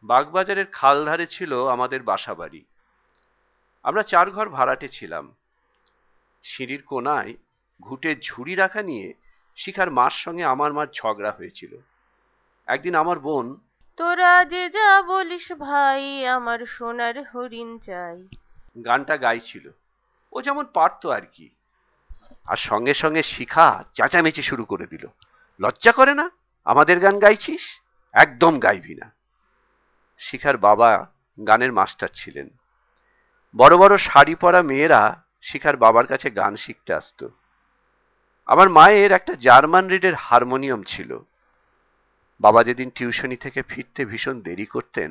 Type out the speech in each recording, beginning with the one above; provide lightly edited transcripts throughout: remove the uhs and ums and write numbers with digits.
বাগবাজারের খাল ধারে ছিল আমাদের বাসাবাড়ি। আমরা 4 ঘর ভাড়াটে ছিলাম। সিঁড়ির কোনায় ঘুঁটে ঝুড়ি রাখা নিয়ে শিখার মার সঙ্গে আমার মার ঝগড়া হয়েছিল। একদিন আমার বোন তোরা যে যা বলিস ভাই, আমার সোনার হরিণ চাই গানটা গাইছিল, ও যেমন পারতো আর কি। আর সঙ্গে সঙ্গে শিখা চেঁচামেচি শুরু করে দিল, লজ্জা করে না আমাদের গান গাইছিস? একদম গাইবি না। শিখার বাবা গানের মাস্টার ছিলেন। বড় বড় শাড়ি পরা মেয়েরা শিখার বাবার কাছে গান শিখতে আসতো। আমার মায়ের একটা জার্মান রিডের হারমোনিয়াম ছিল। বাবা যেদিন টিউশনি থেকে ফিরতে ভীষণ দেরি করতেন,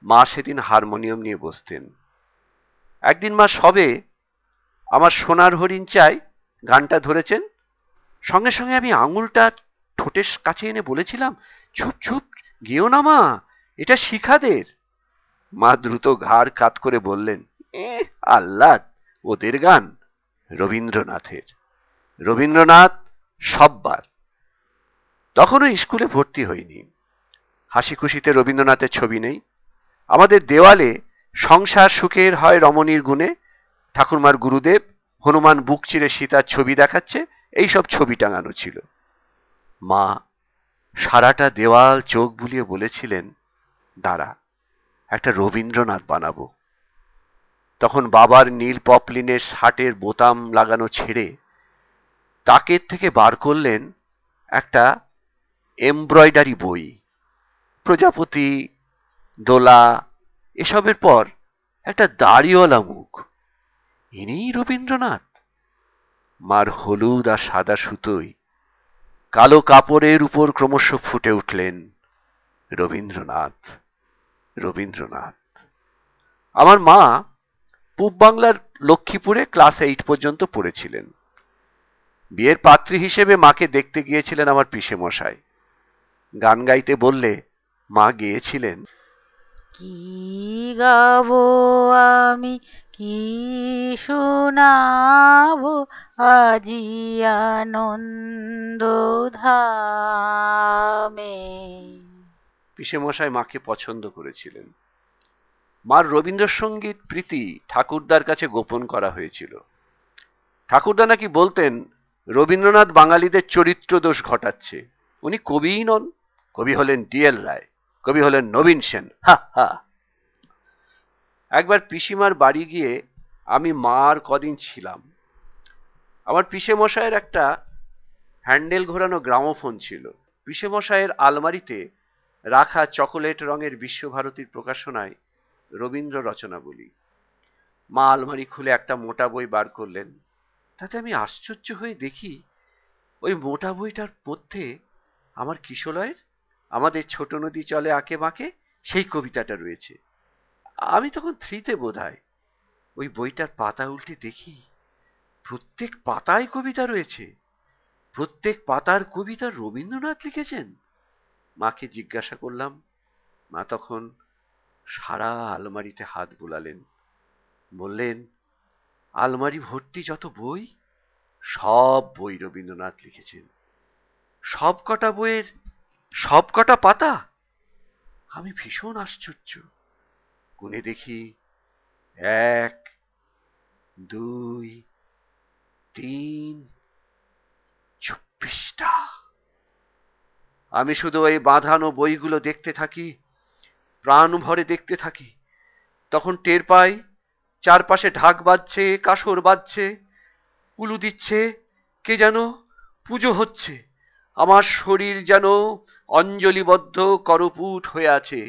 মা সেদিন হারমোনিয়াম নিয়ে বসতেন। একদিন মা সবে আমার সোনার হরিণ চাই গানটা ধরেছেন, সঙ্গে সঙ্গে আমি আঙুলটা ঠোঁটের কাছে এনে বলেছিলাম, চুপ চুপ, গেও না মা, এটা শিখাদের। মা দ্রুত ঘাড় কাত করে বললেন, আহ্লাদ, ওদের গান? রবীন্দ্রনাথের। রবীন্দ্রনাথ সববার। তখনও স্কুলে ভর্তি হইনি। হাসি খুশিতে রবীন্দ্রনাথের ছবি নেই। আমাদের দেওয়ালে সংসার সুখের হয় রমণীর গুণে, ঠাকুরমার গুরুদেব, হনুমান বুক চিরে সীতার ছবি দেখাচ্ছে, এইসব ছবি টাঙানো ছিল। মা সারাটা দেওয়াল চোখ বুলিয়ে বলেছিলেন, দাঁড়া, একটা রবীন্দ্রনাথ বানাবো। তখন বাবার নীল পপলিনের শার্টের বোতাম লাগানো ছেড়ে তাকের থেকে বার করলেন একটা এমব্রয়ডারি বই। প্রজাপতি, দোলা, এসবের পর একটা দাড়িওয়ালা মুখ। ইনিই রবীন্দ্রনাথ। মার হলুদ আর সাদা সুতোয় কালো কাপড়ের উপর ক্রমশ ফুটে উঠলেন রবীন্দ্রনাথ। রবীন্দ্রনাথ। আমার মা পূব বাংলার লক্ষ্মীপুরে ক্লাস 8 পর্যন্ত পড়েছিলেন। বিয়ের পাত্রী হিসেবে মাকে দেখতে গিয়েছিলেন আমার পিসে মশাই। গান গাইতে বললে মা গেয়েছিলেন, কি গাবো আমি, কি শোনাবো আজি আনন্দ ধামে। পিসে মশাই মাকে পছন্দ করেছিলেন। মার রবীন্দ্রসঙ্গীত প্রীতি ঠাকুরদার কাছে গোপন করা হয়েছিল। ঠাকুরদা নাকি বলতেন রবীন্দ্রনাথ বাঙালিদের চরিত্র দোষ ঘটাচ্ছে। উনি কবিই নন, কবি হলেন ডিএল রায়, কবি হলেন নবীন সেন। হা হা। একবার পিসিমার বাড়ি গিয়ে আমি মার কদিন ছিলাম। আমার পিসে মশাইয়ের একটা হ্যান্ডেল ঘোরানো গ্রামোফোন ছিল। পিসে মশাইয়ের আলমারিতে রাখা চকোলেট রঙের বিশ্বভারতীর প্রকাশনায় রবীন্দ্র রচনাবলী। মা আলমারি খুলে একটা মোটা বই বার করলেন। তাতে আমি আশ্চর্য হয়ে দেখি, ওই মোটা বইটার মধ্যে আমার কিশলয়ের আমাদের ছোট নদী চলে আঁকে বাঁকে সেই কবিতাটা রয়েছে। আমি তখন 3তে বোধহয়। ওই বইটার পাতা উল্টে দেখি প্রত্যেক পাতায় কবিতা রয়েছে। প্রত্যেক পাতার কবিতা রবীন্দ্রনাথ লিখেছেন। মাকে জিজ্ঞাসা করলাম। মা তখন সারা আলমারিতে হাত বুলালেন, বললেন, আলমারি ভর্তি যত বই, সব বই রবীন্দ্রনাথ লিখেছেন। সব কটা বইয়ের সব কটা পাতা? আমি ভীষণ আশ্চর্য। গুনে দেখি, 1, 2, 3, 24টা। আমি শুধু ওই বাঁধানো বইগুলো দেখতে থাকি, প্রাণ ভরে দেখতে থাকি। তখন টের পাই চারপাশে ঢাক বাজছে, কাসর বাজছে, উলু দিচ্ছে, কে যেন পুজো হচ্ছে। আমার শরীর যেন অঞ্জলিবদ্ধ করপুট হয়ে আছে।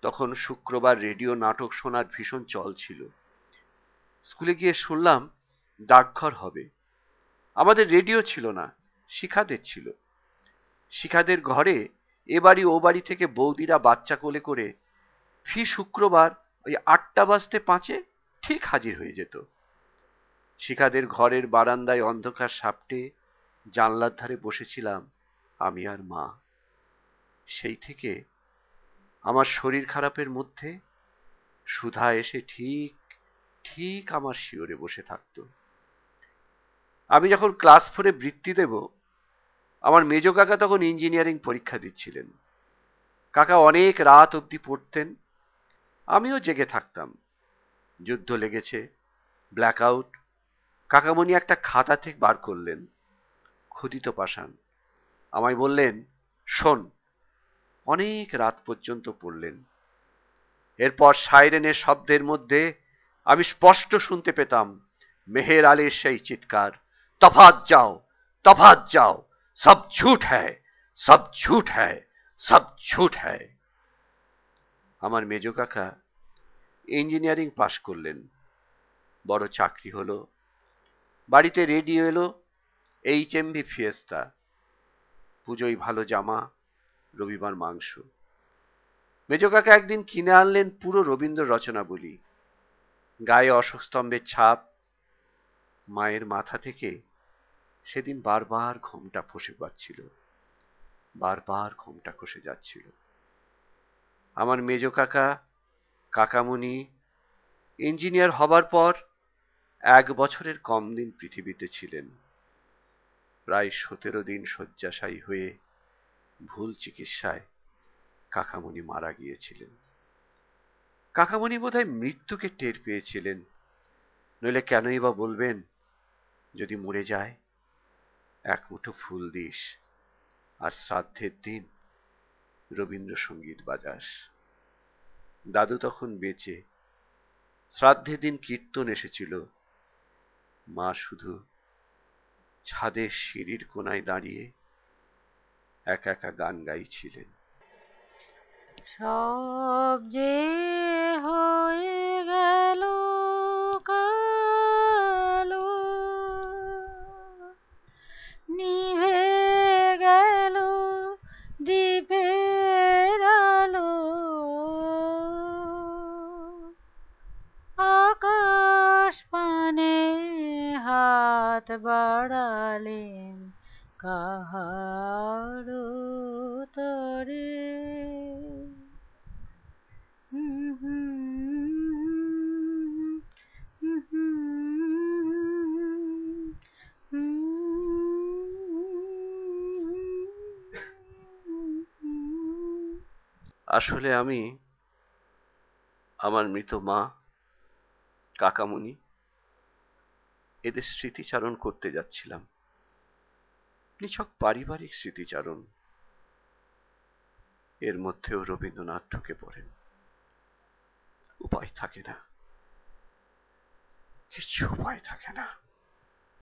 তখন শুক্রবার রেডিও নাটক শোনার ভীষণ চল ছিল। স্কুলে গিয়ে শুনলাম ডাকঘর হবে। আমাদের রেডিও ছিল না, শিখাদের ছিল। শিখাদের ঘরে এ বাড়ি ও বাড়ি থেকে বৌদিরা বাচ্চা কোলে করে ফি শুক্রবার ওই 8টা বাজতে 5-এ ঠিক হাজির হয়ে যেত। শিখাদের ঘরের বারান্দায় অন্ধকার সাপটে জানলার ধারে বসেছিলাম আমি আর মা। সেই থেকে আমার শরীর খারাপের মধ্যে সুধা এসে ঠিক ঠিক আমার শিয়রে বসে থাকতো। আমি যখন ক্লাস 4-এ বৃত্তি দেব, আমার মেজ কাকা তখন ইঞ্জিনিয়ারিং পরীক্ষা দিচ্ছিলেন। কাকা অনেক রাত অবধি পড়তেন, আমিও জেগে থাকতাম। যুদ্ধ লেগেছে, ব্ল্যাক আউট। কাকামণি একটা খাতা থেকে বার করলেন, ক্ষুদিত পাষাণ। আমায় বললেন, শোন। অনেক রাত পর্যন্ত পড়লেন। এরপর সাইরেনের শব্দের মধ্যে আমি স্পষ্ট শুনতে পেতাম মেহের আলীর সেই চিৎকার, তফাৎ যাও, তফাৎ যাও, সব ঝুট হ্যায়, সব ঝুট হ্যায়, সব ঝুট হ্যায়। আমার মেজ কাকা ইঞ্জিনিয়ারিং পাশ করলেন, বড় চাকরি হলো। বাড়িতে রেডিও এলো, HMV ফিয়েস্তা, পুজোয় ভালো জামা, রবিবার মাংস। মেজ কাকা একদিন কিনে আনলেন পুরো রবীন্দ্র রচনাবলী, গায়ে অশোক স্তম্ভের ছাপ। মায়ের মাথা থেকে সেদিন বারবার ঘোমটা খসে পাচ্ছিল, বারবার ঘোমটা খসে যাচ্ছিল। আমার মেজ কাকা কাকামণি ইঞ্জিনিয়ার হবার পর 1 বছরের কম দিন পৃথিবীতে ছিলেন। প্রায় 17 দিন শয্যাশায়ী হয়ে ভুল চিকিৎসায় কাকামণি মারা গিয়েছিলেন। কাকামণি বোধহয় মৃত্যুকে টের পেয়েছিলেন, নইলে কেনই বা বলবেন, যদি মরে যায় 1 মুঠো ফুল দিস, আর শ্রাদ্ধের দিন রবীন্দ্রসঙ্গীত বাজাস। দাদু তখন বেঁচে, শ্রাদ্ধের দিন কীর্তন এসেছিল। মা শুধু ছাদের সিঁড়ির কোনায় দাঁড়িয়ে একা একা গান গাইছিলেন। সব যে হয়ে গেল কালো, নিভে গেল দ্বীপের আলো, আকাশ পানে হাত বাড়ালেন কাহার তরে। আসলে আমি আমার মৃত মা, কাকামণি, এদের স্মৃতিচারণ করতে যাচ্ছিলাম। নিছক পারিবারিক স্মৃতিচারণ। এর মধ্যেও রবীন্দ্রনাথ ঢুকে পড়েন। উপায় থাকে না, কিছু উপায় থাকে না।